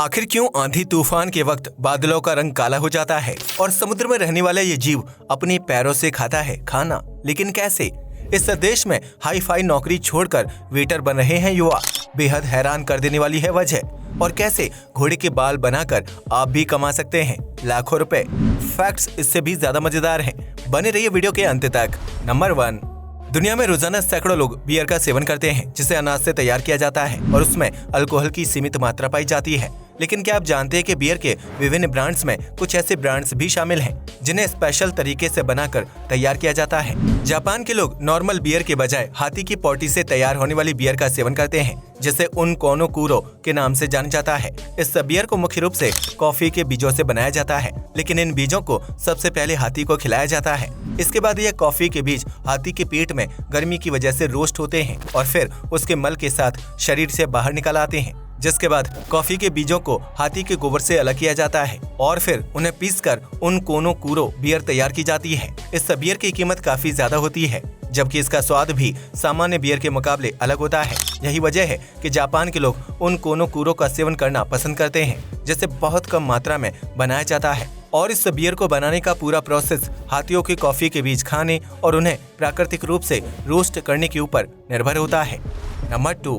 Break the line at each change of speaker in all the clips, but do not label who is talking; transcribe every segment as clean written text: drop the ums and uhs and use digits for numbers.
आखिर क्यों आंधी तूफान के वक्त बादलों का रंग काला हो जाता है और समुद्र में रहने वाला ये जीव अपने पैरों से खाता है खाना, लेकिन कैसे? इस देश में हाई फाई नौकरी छोड़कर वेटर बन रहे हैं युवा। बेहद हैरान कर देने वाली है वजह। और कैसे घोड़े के बाल बनाकर आप भी कमा सकते हैं लाखों रुपए। फैक्ट्स इससे भी ज्यादा मजेदार हैं। बने रहिए वीडियो के अंत तक। नंबर 1, दुनिया में रोजाना सैकड़ों लोग बियर का सेवन करते हैं, जिसे अनाज से तैयार किया जाता है और उसमें अल्कोहल की सीमित मात्रा पाई जाती है। लेकिन क्या आप जानते हैं कि बियर के विभिन्न ब्रांड्स में कुछ ऐसे ब्रांड्स भी शामिल हैं जिन्हें स्पेशल तरीके से बनाकर तैयार किया जाता है। जापान के लोग नॉर्मल बियर के बजाय हाथी की पोटी से तैयार होने वाली बियर का सेवन करते हैं, जिसे उन कोनो कूरो के नाम से जाना जाता है। इस बियर को मुख्य रूप से कॉफी के बीजों से बनाया जाता है, लेकिन इन बीजों को सबसे पहले हाथी को खिलाया जाता है। इसके बाद यह कॉफी के बीज हाथी के पेट में गर्मी की वजह से रोस्ट होते हैं और फिर उसके मल के साथ शरीर से बाहर निकल आते हैं, जिसके बाद कॉफी के बीजों को हाथी के गोबर से अलग किया जाता है और फिर उन्हें पीसकर उन कोनो कूरो बियर तैयार की जाती है। इस बियर की कीमत काफी ज्यादा होती है, जबकि इसका स्वाद भी सामान्य बियर के मुकाबले अलग होता है। यही वजह है कि जापान के लोग उन कोनो कूरो का सेवन करना पसंद करते हैं, जिसे बहुत कम मात्रा में बनाया जाता है। और इस बियर को बनाने का पूरा प्रोसेस हाथियों के कॉफी के बीज खाने और उन्हें प्राकृतिक रूप से रोस्ट करने के ऊपर निर्भर होता है। नंबर 2,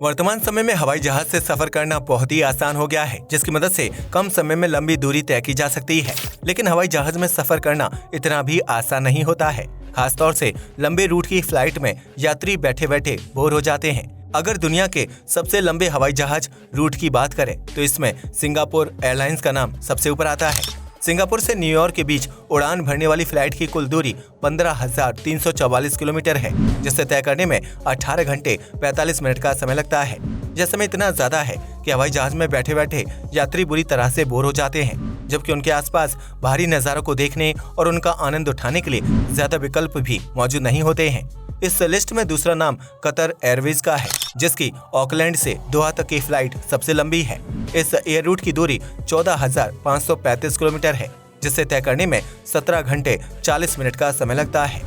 वर्तमान समय में हवाई जहाज से सफर करना बहुत ही आसान हो गया है, जिसकी मदद से कम समय में लंबी दूरी तय की जा सकती है। लेकिन हवाई जहाज में सफर करना इतना भी आसान नहीं होता है। खासतौर से लंबे रूट की फ्लाइट में यात्री बैठे बैठे बोर हो जाते हैं। अगर दुनिया के सबसे लंबे हवाई जहाज रूट की बात करें तो इसमें सिंगापुर एयरलाइंस का नाम सबसे ऊपर आता है। सिंगापुर से न्यूयॉर्क के बीच उड़ान भरने वाली फ्लाइट की कुल दूरी 15,344 किलोमीटर है, जिसे तय करने में 18 घंटे 45 मिनट का समय लगता है। यह समय इतना ज्यादा है कि हवाई जहाज में बैठे बैठे यात्री बुरी तरह से बोर हो जाते हैं, जबकि उनके आसपास बाहरी नज़ारों को देखने और उनका आनंद उठाने के लिए ज्यादा विकल्प भी मौजूद नहीं होते हैं। इस लिस्ट में दूसरा नाम कतर एयरवेज का है, जिसकी ऑकलैंड से दोहा तक की फ्लाइट सबसे लंबी है। इस एयर रूट की दूरी 14,535 किलोमीटर है, जिसे तय करने में 17 घंटे 40 मिनट का समय लगता है।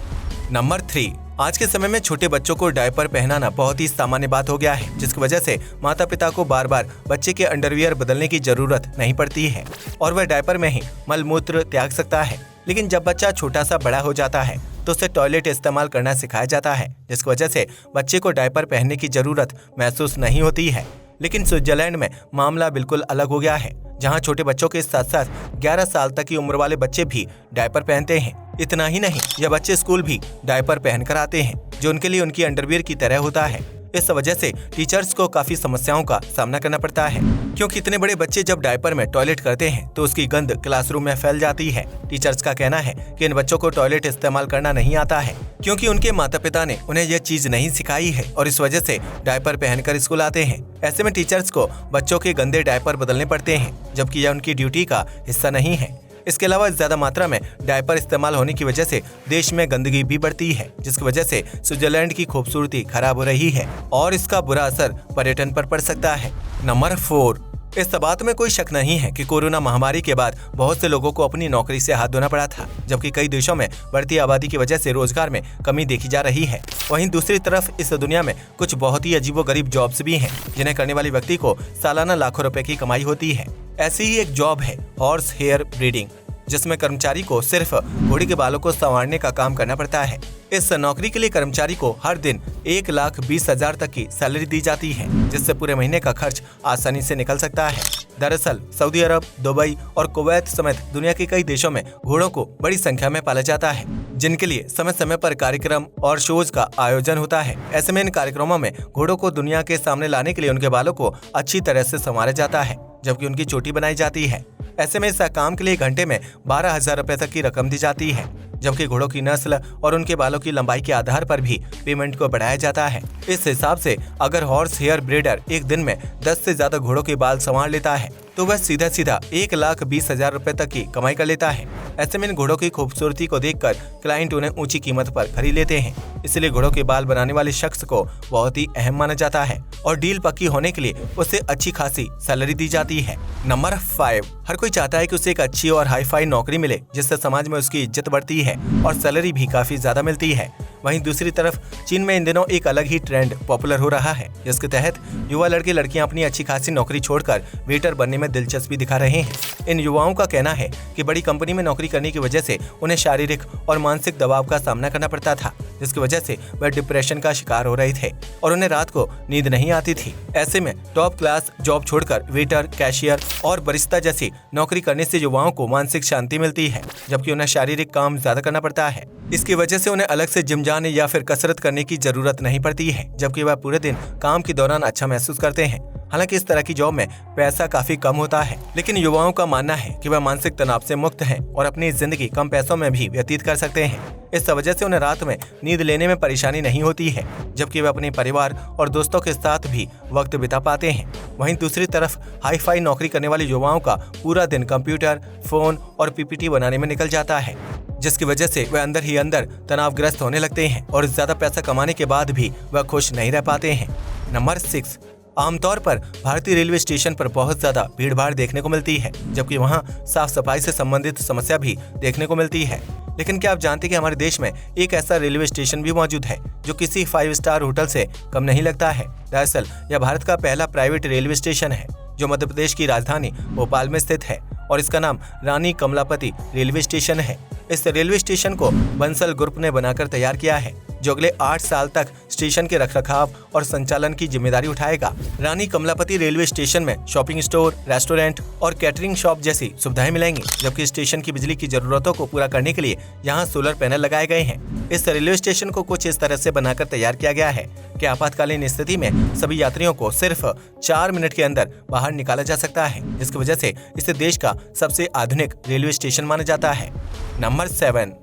नंबर 3, आज के समय में छोटे बच्चों को डायपर पहनाना बहुत ही सामान्य बात हो गया है, जिसकी वजह से माता पिता को बार बार बच्चे के अंडरवियर बदलने की जरूरत नहीं पड़ती है और वह डायपर में ही मल मूत्र त्याग सकता है। लेकिन जब बच्चा छोटा सा बड़ा हो जाता है तो उसे टॉयलेट इस्तेमाल करना सिखाया जाता है, जिसकी वजह से बच्चे को डायपर पहनने की जरूरत महसूस नहीं होती है। लेकिन स्विट्जरलैंड में मामला बिल्कुल अलग हो गया है, जहां छोटे बच्चों के साथ साथ 11 साल तक की उम्र वाले बच्चे भी डायपर पहनते हैं। इतना ही नहीं, यह बच्चे स्कूल भी डायपर पहनकर आते हैं, जो उनके लिए उनकी अंडरवियर की तरह होता है। इस वजह से टीचर्स को काफी समस्याओं का सामना करना पड़ता है, क्योंकि इतने बड़े बच्चे जब डायपर में टॉयलेट करते हैं तो उसकी गंध क्लासरूम में फैल जाती है। टीचर्स का कहना है कि इन बच्चों को टॉयलेट इस्तेमाल करना नहीं आता है, क्योंकि उनके माता पिता ने उन्हें यह चीज नहीं सिखाई है और इस वजह से डायपर पहनकर स्कूल आते हैं। ऐसे में टीचर्स को बच्चों के गंदे डायपर बदलने पड़ते हैं, जबकि यह उनकी ड्यूटी का हिस्सा नहीं है। इसके अलावा ज्यादा मात्रा में डायपर इस्तेमाल होने की वजह से देश में गंदगी भी बढ़ती है, जिसकी वजह से स्विट्जरलैंड की खूबसूरती खराब हो रही है और इसका बुरा असर पर्यटन पर पड़ सकता है। नंबर 4, इस बात में कोई शक नहीं है कि कोरोना महामारी के बाद बहुत से लोगों को अपनी नौकरी से हाथ धोना पड़ा था, जबकि कई देशों में बढ़ती आबादी की वजह से रोजगार में कमी देखी जा रही है। वहीं दूसरी तरफ इस दुनिया में कुछ बहुत ही अजीबोगरीब जॉब्स भी हैं, जिन्हें करने वाले व्यक्ति को सालाना लाखों रुपए की कमाई होती है। ऐसी ही एक जॉब है हॉर्स हेयर ब्रीडिंग, जिसमें कर्मचारी को सिर्फ घोड़े के बालों को संवारने का काम करना पड़ता है। इस नौकरी के लिए कर्मचारी को हर दिन 1,20,000 तक की सैलरी दी जाती है, जिससे पूरे महीने का खर्च आसानी से निकल सकता है। दरअसल सऊदी अरब, दुबई और कुवैत समेत दुनिया के कई देशों में घोड़ों को बड़ी संख्या में पाला जाता है, जिनके लिए समय समय पर कार्यक्रम और शोज का आयोजन होता है। ऐसे में इन कार्यक्रमों में घोड़ों को दुनिया के सामने लाने के लिए उनके बालों को अच्छी तरह से संवारा जाता है, जबकि उनकी चोटी बनाई जाती है। ऐसे में इस काम के लिए घंटे में 12,000 रुपए तक की रकम दी जाती है, जबकि घोड़ों की नस्ल और उनके बालों की लंबाई के आधार पर भी पेमेंट को बढ़ाया जाता है। इस हिसाब से अगर हॉर्स हेयर ब्रीडर एक दिन में 10 से ज्यादा घोड़ों के बाल संवार लेता है तो वह सीधा सीधा 1,20,000 रुपए तक की कमाई कर लेता है। ऐसे में इन घोड़ों की खूबसूरती को देखकर क्लाइंट उन्हें ऊंची कीमत पर खरीद लेते हैं, इसलिए घोड़ों के बाल बनाने वाले शख्स को बहुत ही अहम माना जाता है और डील पक्की होने के लिए उसे अच्छी खासी सैलरी दी जाती है। नंबर 5, हर कोई चाहता है कि उसे एक अच्छी और हाई फाई नौकरी मिले, जिससे समाज में उसकी इज्जत बढ़ती है और सैलरी भी काफी ज्यादा मिलती है। वहीं दूसरी तरफ चीन में इन दिनों एक अलग ही ट्रेंड पॉपुलर हो रहा है, जिसके तहत युवा लड़के लड़कियां अपनी अच्छी खासी नौकरी छोड़कर वेटर बनने में दिलचस्पी दिखा रहे हैं। इन युवाओं का कहना है कि बड़ी कंपनी में नौकरी करने की वजह से उन्हें शारीरिक और मानसिक दबाव का सामना करना पड़ता था, जिसकी वजह से वह डिप्रेशन का शिकार हो रहे थे और उन्हें रात को नींद नहीं आती थी। ऐसे में टॉप क्लास जॉब छोड़कर वेटर, कैशियर और बरिस्ता जैसी नौकरी करने से युवाओं को मानसिक शांति मिलती है, जबकि उन्हें शारीरिक काम ज्यादा करना पड़ता है। इसकी वजह से उन्हें अलग से जिम जाने या फिर कसरत करने की जरूरत नहीं पड़ती है, जबकि वह पूरे दिन काम के दौरान अच्छा महसूस करते हैं। हालांकि इस तरह की जॉब में पैसा काफी कम होता है, लेकिन युवाओं का मानना है कि वह मानसिक तनाव से मुक्त हैं और अपनी जिंदगी कम पैसों में भी व्यतीत कर सकते हैं। इस वजह से उन्हें रात में नींद लेने में परेशानी नहीं होती है, जबकि वे अपने परिवार और दोस्तों के साथ भी वक्त बिता पाते हैं। वहीं दूसरी तरफ हाई फाई नौकरी करने वाले युवाओं का पूरा दिन कंप्यूटर, फोन और पीपीटी बनाने में निकल जाता है, जिसकी वजह से वे अंदर ही अंदर तनावग्रस्त होने लगते हैं और ज्यादा पैसा कमाने के बाद भी वह खुश नहीं रह पाते हैं। नंबर 6, आमतौर पर भारतीय रेलवे स्टेशन पर बहुत ज्यादा भीड़-भाड़ देखने को मिलती है, जबकि वहां साफ सफाई से संबंधित समस्या भी देखने को मिलती है। लेकिन क्या आप जानते हैं कि हमारे देश में एक ऐसा रेलवे स्टेशन भी मौजूद है जो किसी 5 स्टार होटल से कम नहीं लगता है। दरअसल यह भारत का पहला प्राइवेट रेलवे स्टेशन है जो मध्य प्रदेश की राजधानी भोपाल में स्थित है और इसका नाम रानी कमलापति रेलवे स्टेशन है। इस रेलवे स्टेशन को बंसल ग्रुप ने बनाकर तैयार किया है, जो अगले 8 साल तक स्टेशन के रखरखाव और संचालन की जिम्मेदारी उठाएगा। रानी कमलापति रेलवे स्टेशन में शॉपिंग स्टोर, रेस्टोरेंट और कैटरिंग शॉप जैसी सुविधाएं मिलेंगी, जबकि स्टेशन की बिजली की जरूरतों को पूरा करने के लिए यहाँ सोलर पैनल लगाए गए हैं। इस रेलवे स्टेशन को कुछ इस तरह से बनाकर तैयार किया गया है कि आपातकालीन स्थिति में सभी यात्रियों को सिर्फ 4 मिनट के अंदर बाहर निकाला जा सकता है, जिसकी वजह से इसे देश का सबसे आधुनिक रेलवे स्टेशन माना जाता है। नंबर 7,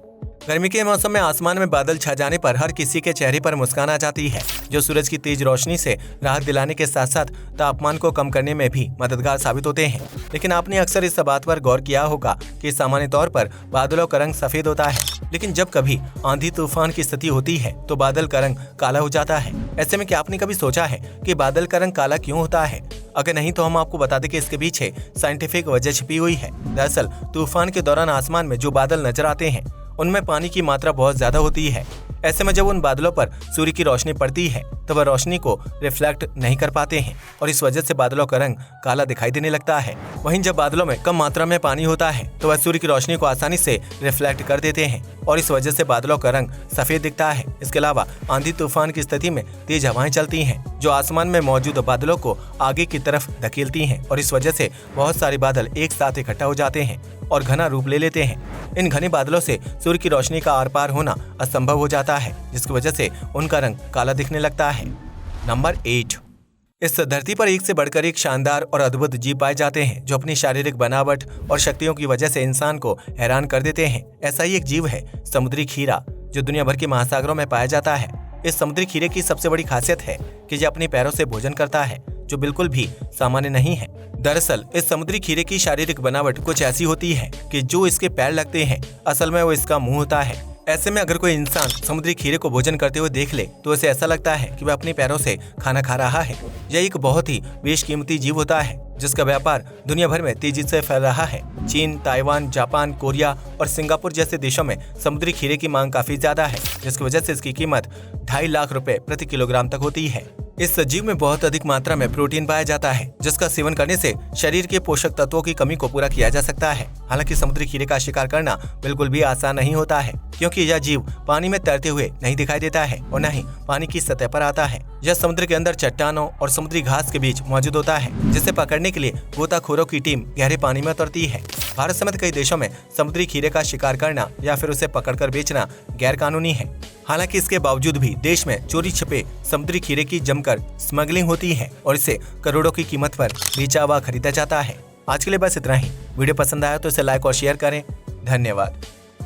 गर्मी के मौसम में आसमान में बादल छा जाने पर हर किसी के चेहरे पर मुस्कान आ जाती है, जो सूरज की तेज रोशनी से राहत दिलाने के साथ साथ तापमान को कम करने में भी मददगार साबित होते हैं। लेकिन आपने अक्सर इस बात पर गौर किया होगा कि सामान्य तौर पर बादलों का रंग सफेद होता है, लेकिन जब कभी आंधी तूफान की स्थिति होती है तो बादल का रंग काला हो जाता है। ऐसे में क्या आपने कभी सोचा है कि बादल का रंग काला क्यों होता है? अगर नहीं तो हम आपको बता दें कि इसके पीछे साइंटिफिक वजह छिपी हुई है। दरअसल तूफान के दौरान आसमान में जो बादल नजर आते हैं उनमें पानी की मात्रा बहुत ज्यादा होती है। ऐसे में जब उन बादलों पर सूर्य की रोशनी पड़ती है तो वह रोशनी को रिफ्लेक्ट नहीं कर पाते हैं और इस वजह से बादलों का रंग काला दिखाई देने लगता है। वहीं जब बादलों में कम मात्रा में पानी होता है तो वह सूर्य की रोशनी को आसानी से रिफ्लेक्ट कर देते हैं और इस वजह से बादलों का रंग सफेद दिखता है। इसके अलावा आंधी तूफान की स्थिति में तेज हवाएं चलती हैं जो आसमान में मौजूद बादलों को आगे की तरफ धकेलती हैं और इस वजह से बहुत सारे बादल एक साथ इकट्ठा हो जाते हैं और घना रूप ले लेते हैं। इन घने बादलों से सूर्य की रोशनी का आर पार होना असंभव हो जाता है, जिसकी वजह से उनका रंग काला दिखने लगता है। नंबर 8, इस धरती पर एक से बढ़कर एक शानदार और अद्भुत जीव पाए जाते हैं जो अपनी शारीरिक बनावट और शक्तियों की वजह से इंसान को हैरान कर देते हैं। ऐसा ही एक जीव है समुद्री खीरा, जो दुनिया भर के महासागरों में पाया जाता है। इस समुद्री खीरे की सबसे बड़ी खासियत है कि यह अपने पैरों से भोजन करता है, जो बिल्कुल भी सामान्य नहीं है। दरअसल इस समुद्री खीरे की शारीरिक बनावट कुछ ऐसी होती है कि जो इसके पैर लगते हैं असल में वो इसका मुंह होता है। ऐसे में अगर कोई इंसान समुद्री खीरे को भोजन करते हुए देख ले तो उसे ऐसा लगता है कि वह अपने पैरों से खाना खा रहा है। यह एक बहुत ही बेशकीमती जीव होता है जिसका व्यापार दुनिया भर में तेजी से फैल रहा है। चीन, ताइवान, जापान, कोरिया और सिंगापुर जैसे देशों में समुद्री खीरे की मांग काफी ज्यादा है, जिसकी वजह से इसकी कीमत 2.5 लाख रुपए प्रति किलोग्राम तक होती है। इस सजीव में बहुत अधिक मात्रा में प्रोटीन पाया जाता है, जिसका सेवन करने से शरीर के पोषक तत्वों की कमी को पूरा किया जा सकता है। हालांकि समुद्री खीरे का शिकार करना बिल्कुल भी आसान नहीं होता है, क्योंकि यह जीव पानी में तैरते हुए नहीं दिखाई देता है और न ही पानी की सतह पर आता है। यह समुद्र के अंदर चट्टानों और समुद्री घास के बीच मौजूद होता है, जिसे पकड़ने के लिए गोताखोरों की टीम गहरे पानी में उतरती है। भारत समेत कई देशों में समुद्री खीरे का शिकार करना या फिर उसे पकड़कर बेचना गैर कानूनी है। हालांकि इसके बावजूद भी देश में चोरी छिपे समुद्री खीरे की जमकर स्मगलिंग होती है और इसे करोड़ों की कीमत पर बेचा व खरीदा जाता है। आज के लिए बस इतना ही। वीडियो पसंद आया तो इसे लाइक और शेयर करें। धन्यवाद।